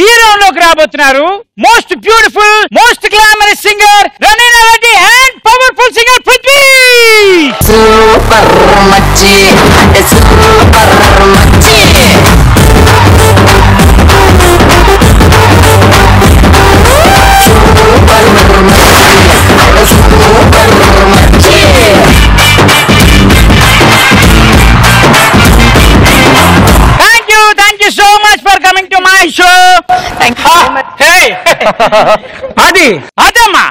ఈ రౌండ్ లోకి రాబోతున్నారు most beautiful most glamorous singer Ranina Reddy and powerful singer Prithvi. Super మచ్చి సూపర్ మచ్చి Thank you so much for coming to my show. Thank you so much. Hey, Adi, Adamma.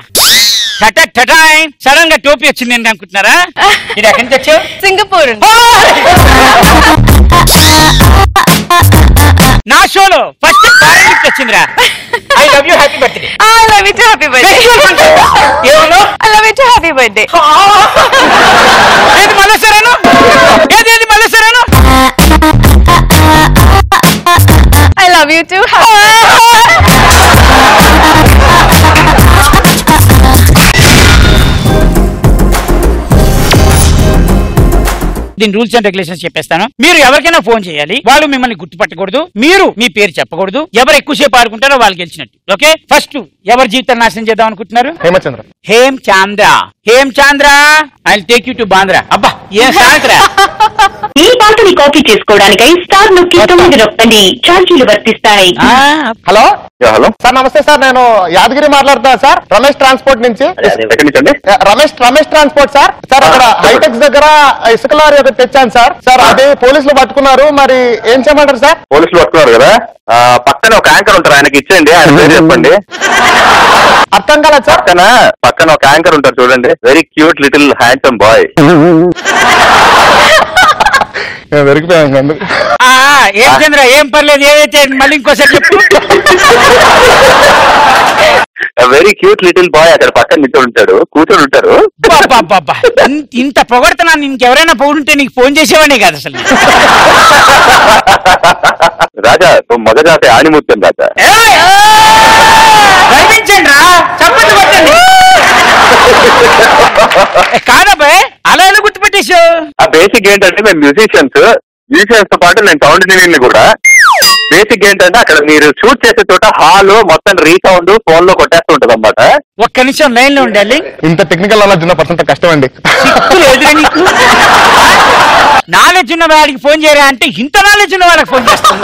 Sudden గా టోపీ వచ్చింది ఏంటి అనుకుంటున్నారా? ఇది ఎక్కడి నుంచి వచ్చావు? సింగపూర్. నా షోలో ఫస్ట్ గిఫ్ట్ వచ్చిందిరా. I love you, happy birthday. I love you too, happy birthday. ఏమను? I love you too, happy birthday. ఏది మళ్ళీ సరేను? ఏది మళ్ళీ సరేను? I love you too, happy దీని రూల్స్ అండ్ రెగ్యులేషన్స్ చెప్పేస్తాను. మీరు ఎవరికైనా ఫోన్ చేయాలి, వాళ్ళు మిమ్మల్ని గుర్తుపట్టకూడదు, మీరు మీ పేరు చెప్పకూడదు. ఎవరు ఎక్కువసేపు ఆడుకుంటారో వాళ్ళు గెలిచినట్టు. ఓకే, ఫస్ట్ ఎవరి జీవితం నాశనం చేద్దాం అనుకుంటున్నారు? Hem Chandra I will take you to Bandra. అబ్బా ఏం సాయంత్రా. ఈ పాటని కాపీ చేసుకోవడానికై స్టార్ నొక్కి 9 నొక్కండి. ఛార్జీలు వర్తిస్తాయి. హలో హలో సార్, నమస్తే సార్. నేను యాదగిరి మాట్లాడుతున్నా సార్, రమేష్ ట్రాన్స్పోర్ట్ నుంచి. Ramesh transport sir. సార్ అక్కడ హైటెక్స్ దగ్గర ఇసుక లారీ ఒకటి తెచ్చాను సార్. సార్ అది పోలీసులు పట్టుకున్నారు, మరి ఏం చేయమంటారు సార్? పోలీసులు పట్టుకున్నారు కదా, పక్కన ఒక యాంకర్ ఉంటారు, ఆయనకి ఇచ్చేయండి, ఆయన పేరు చెప్పండి. అర్థం కాలేదు సార్. పక్కన ఒక యాంకర్ ఉంటారు చూడండి, very cute little handsome boy. దొరికిపోయాను. ఏం చంద్ర, ఏం పర్లేదు, ఏదైతే మళ్ళీ ఇంకోసారి చెప్పు. వెరీ క్యూట్ లిటిల్ బాయ్ అక్కడ పక్కన నిల్చొని ఉంటాడు, కూర్చొని ఉంటారు. ఇంత పొగడుతున్నా, ఇంకెవరైనా పొగుడుంటే నీకు ఫోన్ చేసేవాడిని కాదు అసలు. రాజా మగజాతే ఆణిముత్యం రాజా. కాదబ్బాయ్, అలా ఎలా గుర్తుపెట్టేసావు? ఆ బేసిక్ ఏంటంటే మేము మ్యూజిషియన్స్ తో పాటు నేను సౌండ్ ఇంజనీర్ ని కూడా. బేసిక్ ఏంటంటే అక్కడ మీరు షూట్ చేసే చోట హాల్ మొత్తం రీసౌండ్ ఫోన్ లో కొట్టేస్తూ ఉంటది అన్నమాట. ఒక్క నిమిషం లైన్ లో ఉండాలి. ఇంత టెక్నికల్ నాలెడ్జ్ ఉన్న పర్సన్ కష్టం అండి. నాలెడ్జ్ ఉన్న వాడికి ఫోన్ చేయరా అంటే ఇంత నాలెడ్జ్ ఉన్న వాళ్ళకి ఫోన్ చేస్తాను.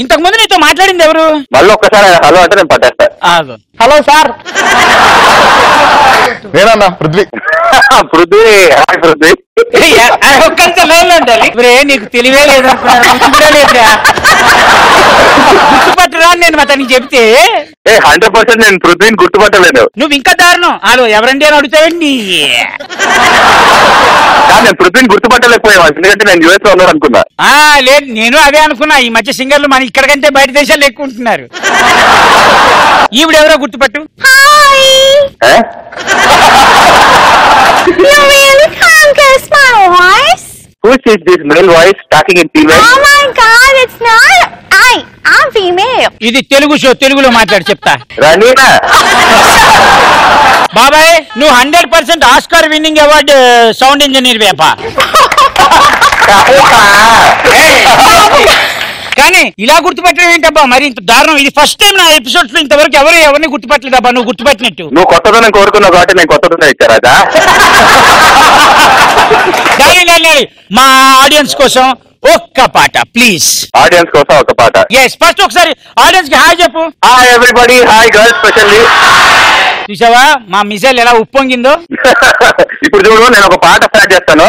ఇంతకు ముందు నీతో మాట్లాడింది ఎవరు? మళ్ళీ ఒక్కసారి హలో అంటే నేను పట్టేస్తా. హలో సార్, నేనన్నా పృథ్వీ. పృథ్వీ ఒక్కంత లైన్ లో ఉండాలి. నీకు తెలివే లేదు, గుర్తుపట్టరా నేను అతనికి చెప్తే. 100% నేను పృథ్వీని గుర్తుపట్టలేదు. నువ్వు ఇంకా దారుణం. హలో ఎవరండి అని అడుగుతావండి. నేను పృథ్వీని గుర్తుపట్టలేకపోయాను, ఎందుకంటే నేను యుఎస్ లో ఉన్నాను అనుకున్నా. లేదు, నేను అదే అనుకున్నా. ఈ మధ్య సింగర్లు మన ఇక్కడ కంటే బయట దేశాలు ఎక్కువ ఉంటున్నారు. ఈవిడెవరో గుర్తుపట్టు. You really can't guess my voice? Who is this male voice talking in female? Oh my God, it's not. I'm female. ఇది తెలుగు షో, తెలుగులో మాట్లాడి చెప్తా. రనీనా బాబాయ్, నువ్వు 100% Oscar winning award sound engineer వేపా. కానీ ఇలా గుర్తుపట్టడం ఏంటబ్బా మరి ఇంత దారుణం? ఇది ఫస్ట్ టైం నా ఎపిసోడ్స్ లో ఇంతవరకు ఎవరిని గుర్తుపట్టలేదబ్బా. నువ్వు గుర్తుపట్టినట్టు. నువ్వు కొత్తదనం కోరుకున్నావు కాబట్టి నేను కొత్తదనం ఇచ్చారా? మా ఆడియన్స్ కోసం ఒక్క పాట ప్లీజ్. ఆడియన్స్ కోసం ఒక పాట. ఎస్, ఫస్ట్ ఒకసారి ఆడియన్స్ కి హాయ్ చెప్పు. Hi everybody, hi girls specially. చూసావా మా మిసైల్ ఎలా ఉప్పొంగిందో? ఇప్పుడు చూడు, నేను ఒక పాట స్టార్ట్ చేస్తాను,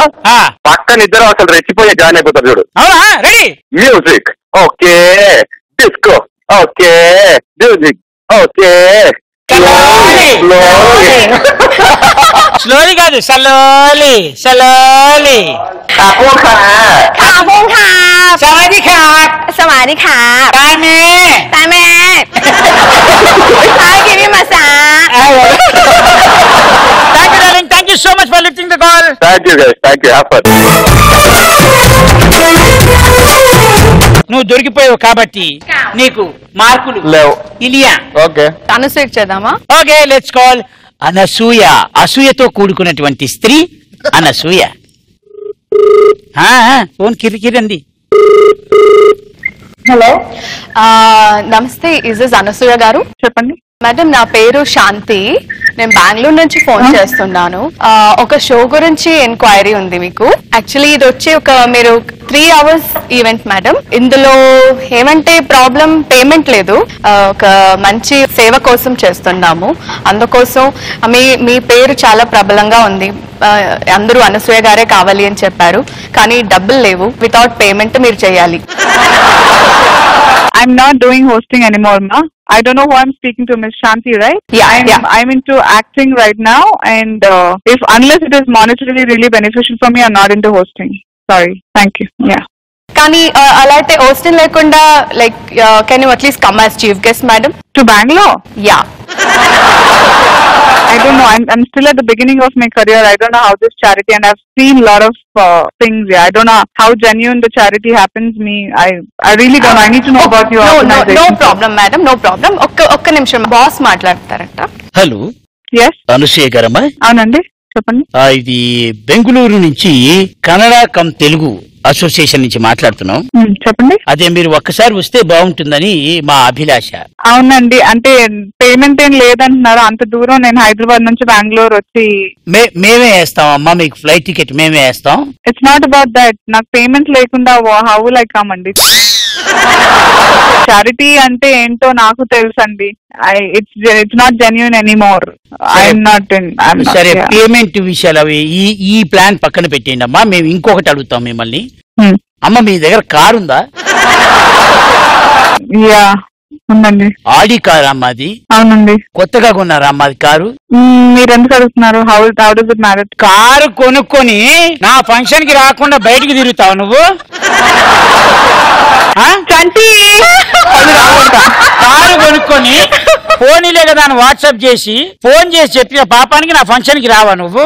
పక్కన ఇద్దరు అసలు రెచ్చిపోయే జాయిన్ అయిపోతారు చూడు. అవునా? Ready? Music okay, disco okay, music okay. Slowly కాదు, సలోలీ సలోలీ. సవాది ఖాప్ Sawadee krap. తామే Tame. Hi, give me massage. Thank you darling, thank you so much for lifting the call. Thank you guys, thank you, have fun. నువ్వు దొరికిపోయావు కాబట్టి నీకు మార్కులు లేవు. ఇలియా. Okay, Anasuya చేద్దామా? Okay, let's call Anasuya. అసూయతో కూడుకున్నటువంటి స్త్రీ అనసూయ. ఫోన్ కిరికిరి అంది. హలో, నమస్తే. ఇస్ దిస్ అనసూయ గారు? చెప్పండి మేడం. నా పేరు శాంతి. నేను బెంగళూరు నుంచి ఫోన్ చేస్తున్నాను. ఒక షో గురించి ఎంక్వైరీ ఉంది మీకు. యాక్చువల్లీ ఇది వచ్చి మీరు 3 hours ఈవెంట్ మేడం. ఇందులో ఏమంటే ప్రాబ్లం పేమెంట్ లేదు, ఒక మంచి సేవ కోసం చేస్తున్నాము. అందుకోసం మీ పేరు చాలా ప్రబలంగా ఉంది. అందరూ అనసూయ గారే కావాలి అని చెప్పారు, కానీ డబ్బులు లేవు. వితౌట్ పేమెంట్ మీరు చేయాలి. I'm not doing hosting anymore, ma. I don't know who I'm speaking to, Miss Shanti, right? Yeah, I'm into acting right now, and unless it is monetarily really beneficial for me, I'm not into hosting. Sorry. Thank you. Yeah. కానీ అలా అయితే hostel లేకుండా can you at least come as chief guest madam To Bangalore? Yeah I don't know. I'm still at the beginning of my career. I don't know how this charity, and I've seen a lot of things. Yeah, I don't know how genuine the charity happens. I really don't know. I need to know about your organization. No problem madam, no problem. ఒక్క నిమిషం, boss మాట్లాడతారంట. Hello, Yes. Anasuya గారమ్మా? అవునండి, చెప్పండి. ఇది బెంగళూరు నుంచి Kannada come Telugu association నుంచి మాట్లాడుతున్నాం. చెప్పండి. అదే మీరు ఒక్కసారి వస్తే బాగుంటుందని మా అభిలాష. అవునండి, అంటే పేమెంట్ ఏం లేదంటున్నారు. అంత దూరం నేను హైదరాబాద్ నుంచి బెంగళూరు వచ్చి మేమే వేస్తామమ్మా, మీకు ఫ్లైట్ టికెట్ మేమే వేస్తాం. It's not about that. నాకు పేమెంట్ లేకుండా హౌ విల్ ఐ కమ్ అండి? చారిటీ అంటే ఏంటో నాకు తెలుసు అండి. It's not genuine anymore. I'm not in. సరే, పేమెంట్ విషయాలు అవి ఈ ప్లాన్ పక్కన పెట్టేయండి అమ్మా. మేము ఇంకొకటి అడుగుతాం మిమ్మల్ని. అమ్మ, మీ దగ్గర కారు ఉందా? యా, ఉందండి. ఆడి కారు అమ్మా అది? అవునండి. కొత్తగా కొన్నారా అమ్మా అది కారు? మీరు ఎందుకు అడుగుతున్నారు? How does it matter? Car కొనుక్కొని నా ఫంక్షన్ కి రాకుండా బయటికి తిరుగుతావు నువ్వు? కారు కొనుక్కొని ఫోన్లే కదా అని వాట్సాప్ చేసి ఫోన్ చేసి చెప్పిన పాపానికి నా ఫంక్షన్ కి రావా నువ్వు?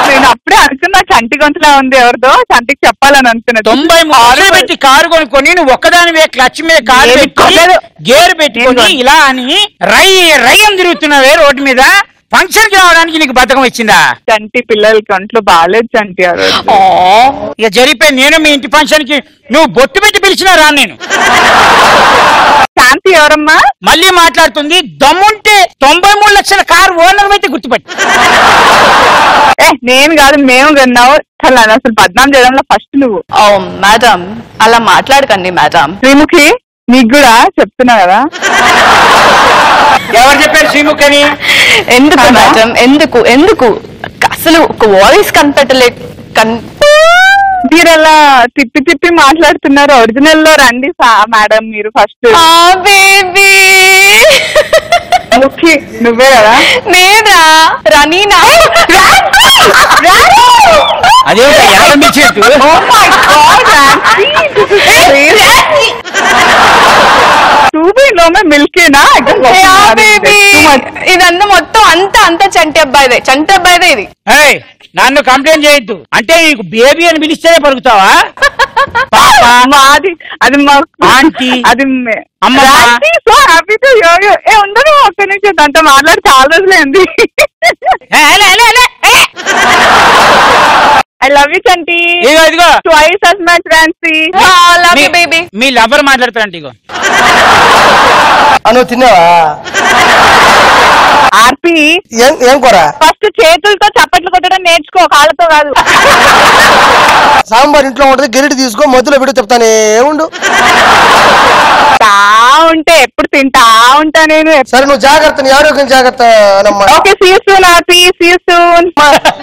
నేను అప్పుడే అనుకున్నా చంటి గొంతులా ఉంది, ఎవరిదో చంటికి చెప్పాలని అనుకున్నా. 93 పెట్టి కారు కొనుక్కొని నువ్వు ఒక్కదానివే క్లచ్ మీద కారు పెట్టుకోలేదు, గేర్ పెట్టుకొని ఇలా అని రయ్యం తిరుగుతున్నావే రోడ్డు మీద. ఫంక్షన్ కి రావడానికి నీకు బతకం వచ్చిందా? చంటి పిల్లలకి ఒంట్లో బాగాలేదు చంటి. ఇక జరిగిపోయి నేను మీ ఇంటి ఫంక్షన్ కి నువ్వు బొట్టు పెట్టి పిలిచినా రా నేను. శాంతి ఎవరమ్మా? మళ్ళీ మాట్లాడుతుంది. దమ్ముంటే 93 లక్షల కారు ఓనర్ అయితే గుర్తుపట్టి. నేను కాదు, మేము విన్నావు. అసలు బద్నాం చేయడంలో ఫస్ట్ నువ్వు. మేడం అలా మాట్లాడకండి మేడం. శ్రీముఖి, నీకు కూడా చెప్తున్నా కదా. ఎవరు చెప్పారు శ్రీముఖి అని? ఎందుకు మేడం, ఎందుకు అసలు ఒక వాయిస్ కనిపెట్టలే. మీరు అలా తిప్పి మాట్లాడుతున్నారు. ఒరిజినల్ లో రండి మేడం మీరు ఫస్ట్. బేబీ ముఖి నువ్వే కదా? నేనా? రనీనా? అదే మిల్కేనా? ఇదన్నా మొత్తం అంతా చంటి అబ్బాయిదే ఇది. నన్ను కంప్లైంట్ చేయొద్దు. అంటే నీకు బేబీ అని పిలిస్తేనే పలుకుతావా? అది మా ఆంటీ, అది అమ్మా. So happy to hear you. ఉండదు ఒక్క నిమిషం, దాంతో మాట్లాడి చాలా రోజులైంది. I love you, Chanti. ఇదిగో Twice as much, Nancy. Love you, baby. మీ లవర్ మాట్లాడతారంట. ఇగో అను తిన్నావా? ఆర్పి ఏం కూర? ఫస్ట్ చేతులతో చప్పట్లు కొట్టడం నేర్చుకో, కాళ్ళతో కాదు. సాంబార్ ఇంట్లో ఉంటది, గెరిటి తీసుకో, మధ్యలో పెట్టి చెప్తానే ఉండు. ఉంటే ఎప్పుడు తింటా ఉంటా నేను. సరే, నువ్వు జాగ్రత్త, నీ ఆరోగ్యం జాగ్రత్త. Okay, see you soon, RP. See you soon.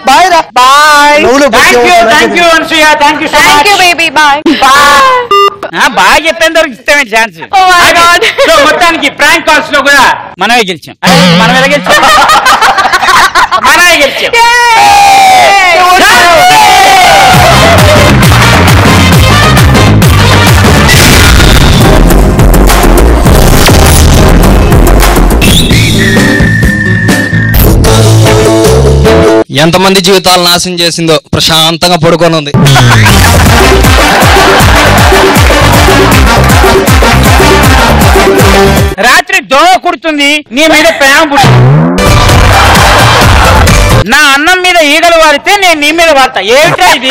Bye రా. Bye. Thank you Anasuya. Thank you baby. Bye. బాగా చెప్పేంత వరకు ఇస్తామే ఛాన్స్. సో మొత్తానికి ప్రాంక్ కాల్స్ లో కూడా మనమే గెలిచాం. మనం ఎలా గెలిచాం? మనమే గెలిచాం. ఎంతమంది జీవితాలు నాశనం చేసిందో ప్రశాంతంగా పడుకొని ఉంది. రాత్రి దోవ కుడుతుంది, నీ మీద ప్రేమ పుట్టింది. నా అన్నం మీద ఈగలు వారితే నేను నీ మీద వాడతా. ఏంట్రా ఇది?